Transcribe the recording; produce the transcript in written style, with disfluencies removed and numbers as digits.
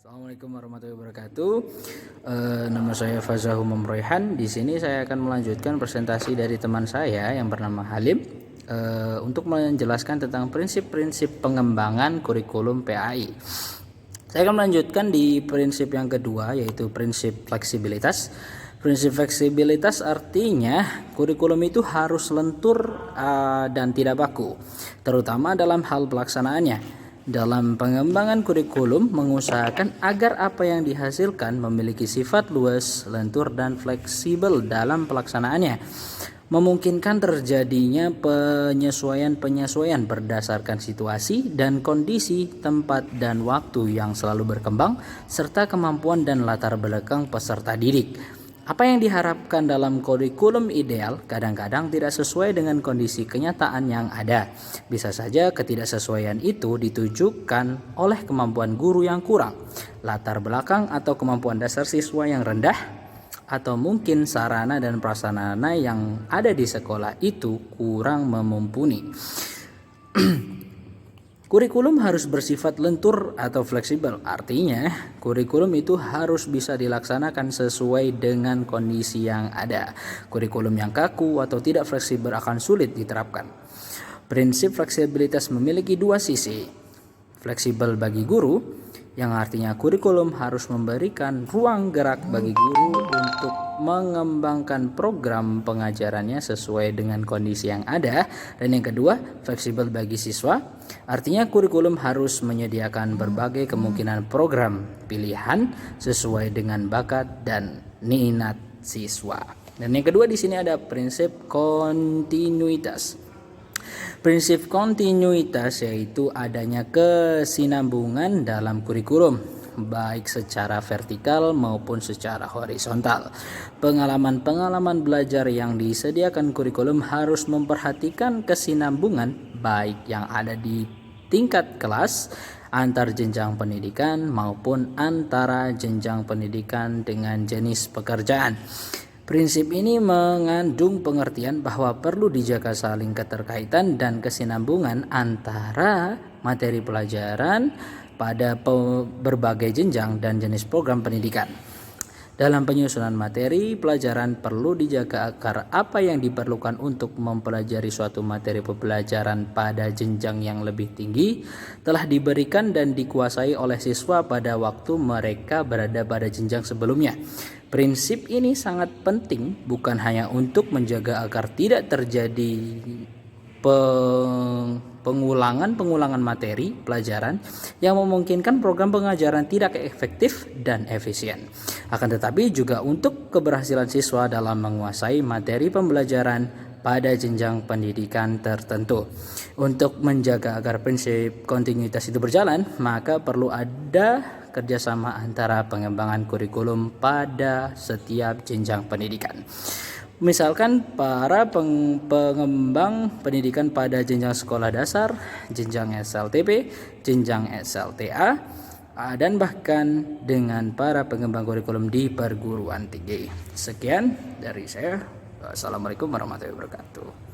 Assalamualaikum warahmatullahi wabarakatuh. Nama saya Fazahum Memroyhan. Di sini saya akan melanjutkan presentasi dari teman saya yang bernama Halim untuk menjelaskan tentang prinsip-prinsip pengembangan kurikulum PAI. Saya akan melanjutkan di prinsip yang kedua, yaitu prinsip fleksibilitas. Prinsip fleksibilitas artinya kurikulum itu harus lentur dan tidak baku, terutama dalam hal pelaksanaannya. Dalam pengembangan kurikulum mengusahakan agar apa yang dihasilkan memiliki sifat luas, lentur, dan fleksibel dalam pelaksanaannya, memungkinkan terjadinya penyesuaian-penyesuaian berdasarkan situasi dan kondisi, tempat, dan waktu yang selalu berkembang, serta kemampuan dan latar belakang peserta didik. Apa yang diharapkan dalam kurikulum ideal kadang-kadang tidak sesuai dengan kondisi kenyataan yang ada. Bisa saja ketidaksesuaian itu ditujukan oleh kemampuan guru yang kurang, latar belakang atau kemampuan dasar siswa yang rendah, atau mungkin sarana dan prasarana yang ada di sekolah itu kurang memumpuni. Kurikulum harus bersifat lentur atau fleksibel, artinya kurikulum itu harus bisa dilaksanakan sesuai dengan kondisi yang ada. Kurikulum yang kaku atau tidak fleksibel akan sulit diterapkan. Prinsip fleksibilitas memiliki dua sisi. Fleksibel bagi guru, yang artinya kurikulum harus memberikan ruang gerak bagi guru untuk mengembangkan program pengajarannya sesuai dengan kondisi yang ada. Dan yang kedua, fleksibel bagi siswa, artinya kurikulum harus menyediakan berbagai kemungkinan program pilihan sesuai dengan bakat dan minat siswa. Dan yang kedua di sini ada prinsip kontinuitas. Prinsip kontinuitas yaitu adanya kesinambungan dalam kurikulum, baik secara vertikal maupun secara horizontal. Pengalaman-pengalaman belajar yang disediakan kurikulum harus memperhatikan kesinambungan baik yang ada di tingkat kelas, antar jenjang pendidikan maupun antara jenjang pendidikan dengan jenis pekerjaan. Prinsip ini mengandung pengertian bahwa perlu dijaga saling keterkaitan dan kesinambungan antara materi pelajaran pada berbagai jenjang dan jenis program pendidikan. Dalam penyusunan materi pelajaran perlu dijaga agar apa yang diperlukan untuk mempelajari suatu materi pembelajaran pada jenjang yang lebih tinggi telah diberikan dan dikuasai oleh siswa pada waktu mereka berada pada jenjang sebelumnya. Prinsip ini sangat penting bukan hanya untuk menjaga agar tidak terjadi pengulangan materi pelajaran yang memungkinkan program pengajaran tidak efektif dan efisien, akan tetapi juga untuk keberhasilan siswa dalam menguasai materi pembelajaran pada jenjang pendidikan tertentu. Untuk menjaga agar prinsip kontinuitas itu berjalan, maka perlu ada kerjasama antara pengembangan kurikulum pada setiap jenjang pendidikan. Misalkan para pengembang pendidikan pada jenjang sekolah dasar, jenjang SLTP, jenjang SLTA, dan bahkan dengan para pengembang kurikulum di perguruan tinggi. Sekian dari saya. Assalamualaikum warahmatullahi wabarakatuh.